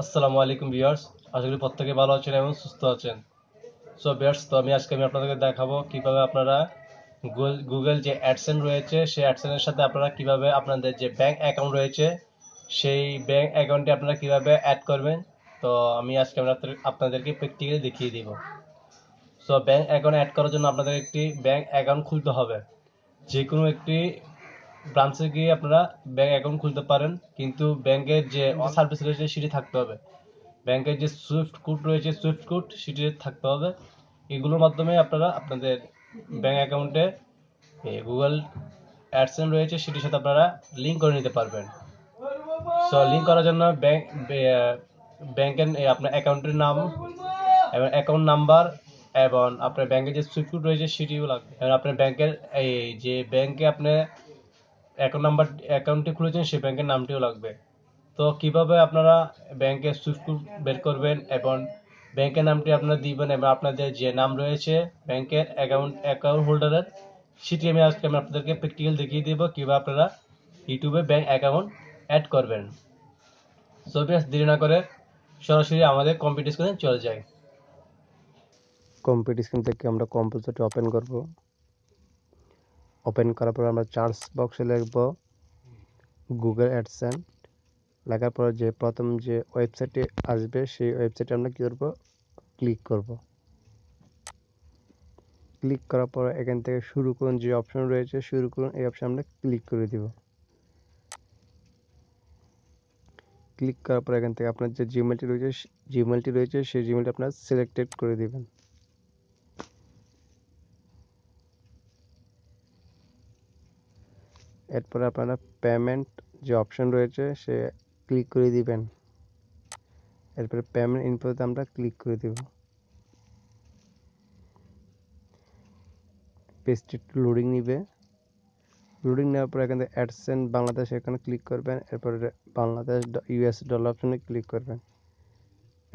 আসসালামু আলাইকুম ভিউয়ার্স, আশা করি প্রত্যেকে ভালো আছেন এবং সুস্থ আছেন। সো ভিউয়ার্স, তো আজকে আমি আপনাদেরকে দেখাবো কিভাবে আপনারা গুগল যে অ্যাডসেন্স রয়েছে সেই অ্যাডসেন্সের সাথে আপনারা কিভাবে আপনাদের যে ব্যাংক অ্যাকাউন্ট রয়েছে সেই ব্যাংক অ্যাকাউন্টে আপনারা কিভাবে অ্যাড করবেন। তো আমি আজকে আপনাদেরকে প্র্যাকটিক্যালি দেখিয়ে দিব। সো ব্যাংক অ্যাকাউন্ট অ্যাড করার জন্য আপনাদের একটি ব্যাংক অ্যাকাউন্ট খুলতে হবে। যে কোনো একটি ব্রাঞ্চে গিয়ে আপনারা ব্যাংক অ্যাকাউন্ট খুলতে পারেন, কিন্তু ব্যাংকের যে সার্ভিস রয়েছে সেটি থাকতে হবে। ব্যাংকের যে সুইফট কোড রয়েছে সুইফট কোড সেটি থাকতে হবে। এগুলোর মাধ্যমে আপনারা আপনাদের ব্যাংক অ্যাকাউন্টে গুগল অ্যাডসেন্স রয়েছে সেটির সাথে আপনারা লিঙ্ক করে নিতে পারবেন। সো লিঙ্ক করার জন্য ব্যাংকের আপনার অ্যাকাউন্টের নাম এবং অ্যাকাউন্ট নাম্বার এবং আপনার ব্যাংকের যে সুইফট কোড রয়েছে সেটিও লাগবে। এবং আপনার ব্যাংকের এই যে ব্যাংকে আপনি অ্যাকাউন্টটি খুলেছেন সেই ব্যাংকের নামটিও লাগবে। তো কিভাবে আপনারা ব্যাংকের সুইফট কোড বের করবেন এবং ব্যাংকের নামটি আপনারা দিবেন এবং আপনাদের যে নাম রয়েছে ব্যাংকের অ্যাকাউন্ট হোল্ডারের সেটি আমি আজকে আপনাদেরকে প্র্যাকটিক্যাল দেখিয়ে দেবো কিভাবে আপনারা ইউটিউবে ব্যাংক অ্যাকাউন্ট অ্যাড করবেন। সো বেশ দেরি না করে সরাসরি আমাদের কম্পিউটার স্ক্রিনে চলে যাই। কম্পিউটার স্ক্রিন থেকে আমরা কম্পিউটারটি ওপেন করব। ওপেন করার পর আমরা সার্চ বক্সে লিখব গুগল অ্যাডসেন্স। লেখার পর যে প্রথম যে ওয়েবসাইটটি আসবে সেই ওয়েবসাইটে আমরা কী করব, ক্লিক করব। ক্লিক করার পর এখান থেকে শুরু করুন যে অপশন রয়েছে, শুরু করুন এই অপশন আমরা ক্লিক করে দিব। ক্লিক করার পর এখান থেকে আপনার যে জিমেলটি রয়েছে সেই জিমেলটি আপনার সিলেক্টেড করে দিবেন। এরপরে আপনারা পেমেন্ট যে অপশন রয়েছে সে ক্লিক করে দিবেন। এরপরে পেমেন্ট ইনফোতে আমরা ক্লিক করে দেব। পেজটি একটু লোডিং নিবে। লোডিং নেওয়ার পর এখান থেকে অ্যাডসেন্স বাংলাদেশ এখানে ক্লিক করবেন। এরপরে বাংলাদেশ ইউএস ডলার অপশনে ক্লিক করবেন।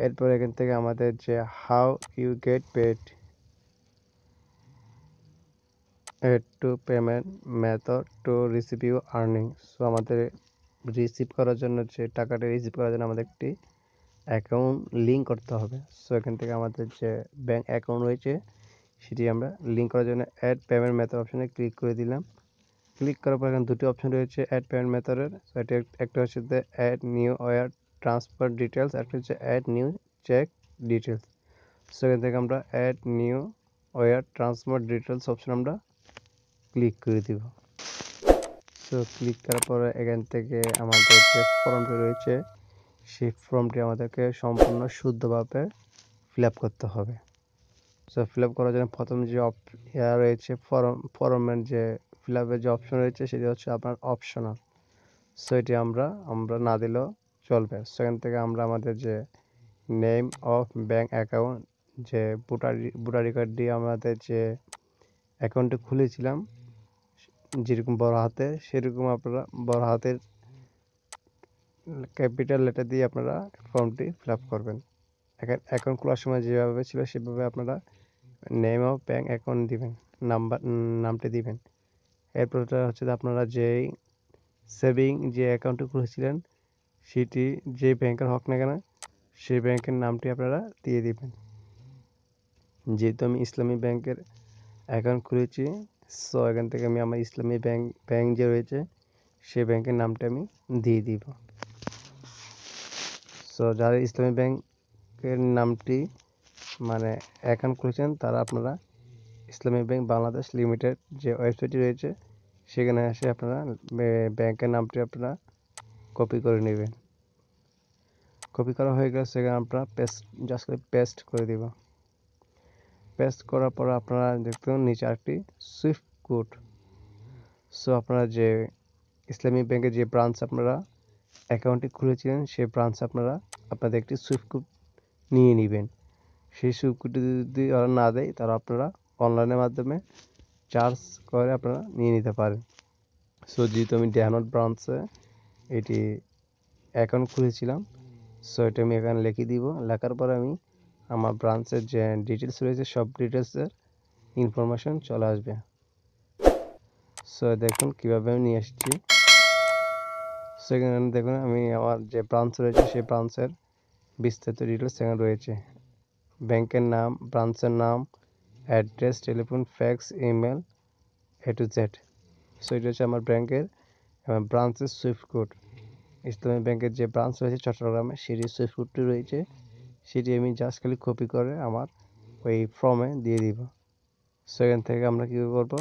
এরপর এখান থেকে আমাদের যে how you get paid to payment method to receive you earning. So আমাদের রিসিভ করার জন্য যে টাকাটা রিসিভ করার জন্য আমাদের একটি অ্যাকাউন্ট লিঙ্ক করতে হবে। সো এখান থেকে আমাদের যে ব্যাংক অ্যাকাউন্ট রয়েছে সেটি আমরা লিঙ্ক করার জন্য অ্যাড পেমেন্ট মেথড অপশনে ক্লিক করে দিলাম। ক্লিক করার পর এখানে দুটি অপশন রয়েছে অ্যাড পেমেন্ট মেথডের। সো এটা একটা হচ্ছে add new wire transfer details, একটা হচ্ছে add new cheque details. So এখান থেকে আমরা add new wire transfer details option আমরা ক্লিক করে দিব। সো ক্লিক করার পরে এখান থেকে আমাদের যে ফর্মটি রয়েছে সেই ফর্মটি আমাদেরকে সম্পূর্ণ শুদ্ধভাবে ফিল আপ করতে হবে। সো ফিল আপ করার জন্য প্রথম যে রয়েছে ফর্মের যে ফিল আপের যে অপশন রয়েছে সেটি হচ্ছে আপনার অপশনাল। সো এটি আমরা না দিলেও চলবে। সেখান থেকে আমরা আমাদের যে নেম অফ ব্যাংক অ্যাকাউন্ট, যে ভোটার কার্ড দিয়ে আমাদের যে অ্যাকাউন্টটি খুলেছিলাম যেরকম বড় হাতে সেরকম আপনারা বড় হাতের ক্যাপিটাল লেটার দিয়ে আপনারা ফর্মটি ফিল আপ করবেন। অ্যাকাউন্ট খোলার সময় যেভাবে ছিল সেভাবে আপনারা নেম অফ ব্যাংক অ্যাকাউন্ট দিবেন, নামটি দিবেন। এরপরটা হচ্ছে আপনারা যেই সেভিং যে অ্যাকাউন্টটি খুলেছিলেন সেটি যে ব্যাংকের হোক না কেন সেই ব্যাংকের নামটি আপনারা দিয়ে দিবেন। যেহেতু আমি ইসলামী ব্যাংকের অ্যাকাউন্ট খুলেছি, সো এখান থেকে আমি আমার ইসলামী ব্যাংক যে রয়েছে সেই ব্যাংকের নামটা আমি দিয়ে দিব। সো যারা ইসলামী ব্যাংকের নামটি মানে অ্যাকাউন্ট খুলেছেন তারা আপনারা ইসলামী ব্যাংক বাংলাদেশ লিমিটেড যে ওয়েবসাইটটি রয়েছে সেখানে এসে আপনারা ব্যাংকের নামটি আপনারা কপি করে নেবেন। কপি করা হয়ে গেলে সেখানে আপনারা জাস্ট পেস্ট করে দিব। পেস্ট করার পর আপনারা দেখতে পাবেন নিচে আরেকটি সুইফট কোড। সো আপনারা যে ইসলামী ব্যাংকের যে ব্রাঞ্চ আপনারা অ্যাকাউন্টটি খুলেছিলেন সেই ব্রাঞ্চ আপনাদের একটি সুইফট কোড নিয়ে নেবেন। সেই সুইফট কোডটি যদি ওরা না দেয় তারা আপনারা অনলাইনের মাধ্যমে চার্জ করে আপনারা নিয়ে নিতে পারেন। সো যেহেতু আমি ডেহানোট ব্রাঞ্চে এটি অ্যাকাউন্ট খুলেছিলাম, সো এটা আমি এখানে লিখে দিব। লেখার পরে আমি আমার ব্রাঞ্চের যে ডিটেলস রয়েছে সব ডিটেলসের ইনফরমেশন চলে আসবে। সো দেখুন কীভাবে আমি নিয়ে এসেছি। সেখানে দেখুন আমি আমার যে ব্রাঞ্চ রয়েছে সেই ব্রাঞ্চের বিস্তারিত ডিটেলস এখানে রয়েছে। ব্যাংকের নাম, ব্রাঞ্চের নাম, address, telephone, fax, email, A to Z। So এটা হচ্ছে আমার ব্যাংকের ব্রাঞ্চের সুইফট কোড। ইসলামী ব্যাংকের যে ব্রাঞ্চ রয়েছে চট্টগ্রামে, সেটি সুইফট কোডটি রয়েছে, সেটি আমি জাস্ট খালি কপি করে আমার ওই ফর্মে দিয়ে দিব। সো এখান থেকে আমরা কী করব,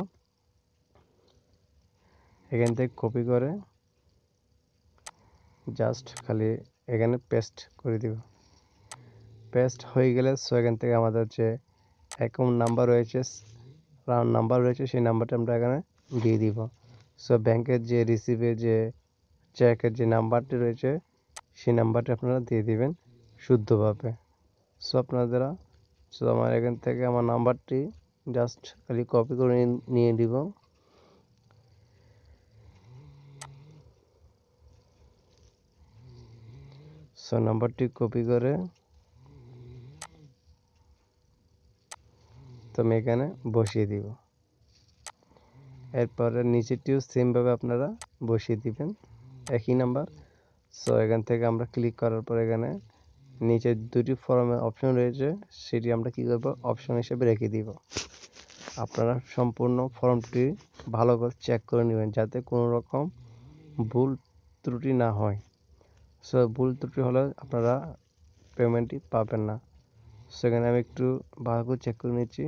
এখান থেকে কপি করে জাস্ট খালি এখানে পেস্ট করে দিব। পেস্ট হয়ে গেলে সো এখান থেকে আমাদের যে অ্যাকাউন্ট নাম্বার রয়েছে, রাউন্ড নাম্বার রয়েছে, সেই নাম্বারটা আমরা এখানে দিয়ে দিব। সো ব্যাংকের যে রিসিভে যে চেকের যে নাম্বারটি রয়েছে, সেই নাম্বারটা আপনারা দিয়ে দিবেন শুদ্ধভাবে। সো আপনারা আমার এখান থেকে আমার নাম্বারটি জাস্ট খালি কপি করে নিয়ে দিব। সো নাম্বারটি কপি করে তো আমি এখানে বসিয়ে দিব। এরপরে নিচেরটিও সেমভাবে আপনারা বসিয়ে দিবেন, একই নাম্বার। সো এখান থেকে আমরা ক্লিক করার পর এখানে নিচে দুটি ফর্মের অপশন রয়েছে, সেটি আমরা কী করব, অপশন হিসেবে রেখে দিব। আপনারা সম্পূর্ণ ফর্মটি ভালো করে চেক করে নেবেন যাতে কোনো রকম ভুল ত্রুটি না হয়। সো ভুল ত্রুটি হলে আপনারা পেমেন্টটি পাবেন না। সেখানে আমি একটু ভালো করে চেক করে নিচ্ছি,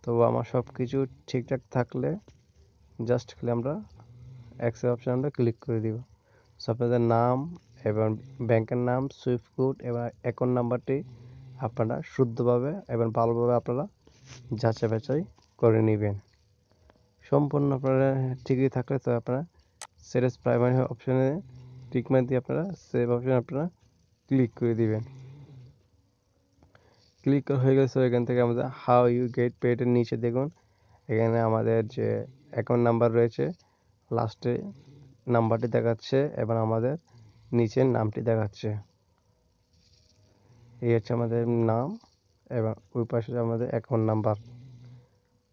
তো আমার সব কিছু ঠিকঠাক থাকলে জাস্ট খালি আমরা অ্যাকসেপ্ট অপশান আমরা ক্লিক করে দিব। সো আপনাদের নাম এবং ব্যাংকের নাম, সুইফট কোড এবং অ্যাকাউন্ট নাম্বারটি আপনারা শুদ্ধভাবে এবং ভালোভাবে আপনারা যাচাই বাছাই করে নেবেন। সম্পূর্ণ আপনারা ঠিকই থাকলে তো আপনারা সেটেস প্রাইমারি অপশানে টিকমার্ক দিয়ে আপনারা সেভ অপশানে আপনারা ক্লিক করে দিবেন। ক্লিক হয়ে গেছে। এখান থেকে আমাদের হাউ ইউ গেট পেডের নিচে দেখুন এখানে আমাদের যে অ্যাকাউন্ট নাম্বার রয়েছে, লাস্টে নাম্বারটি দেখাচ্ছে এবং আমাদের নিচের নামটি দেখাচ্ছে। এই হচ্ছে আমাদের নাম এবং ওই পাশে আমাদের অ্যাকাউন্ট নাম্বার।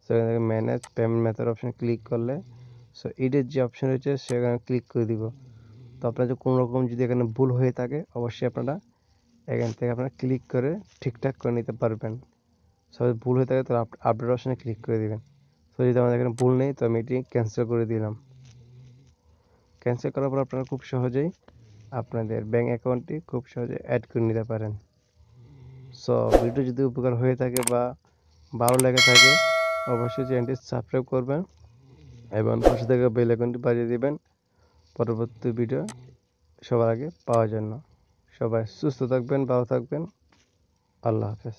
সো এখান থেকে ম্যানেজ পেমেন্ট মেথড অপশানে ক্লিক করলে সো এডের যে অপশান রয়েছে সেখানে ক্লিক করে দিব। তো আপনার যদি কোনো রকম যদি এখানে ভুল হয়ে থাকে অবশ্যই আপনারা এখান থেকে আপনারা ক্লিক করে ঠিকঠাক করে নিতে পারবেন। সব ভুল হয়ে থাকে তো আপডেট অপশানে ক্লিক করে দিবেন। তো যদি আমাদের এখানে ভুল নেই তো আমি এটি ক্যান্সেল করে দিলাম। ক্যান্সেল করার পর আপনারা খুব সহজেই আপনাদের ব্যাঙ্ক অ্যাকাউন্টটি খুব সহজে অ্যাড করে নিতে পারেন। সো ভিডিও যদি উপকার হয়ে থাকে বা ভালো লেগে থাকে অবশ্যই চ্যানেলটি সাবস্ক্রাইব করবেন এবং পাশে থেকে বেল আইকনটি বাজিয়ে দিবেন পরবর্তী ভিডিও সবার আগে পাওয়ার জন্য। সবাই সুস্থ থাকবেন, ভালো থাকবেন। আল্লাহ হাফেজ।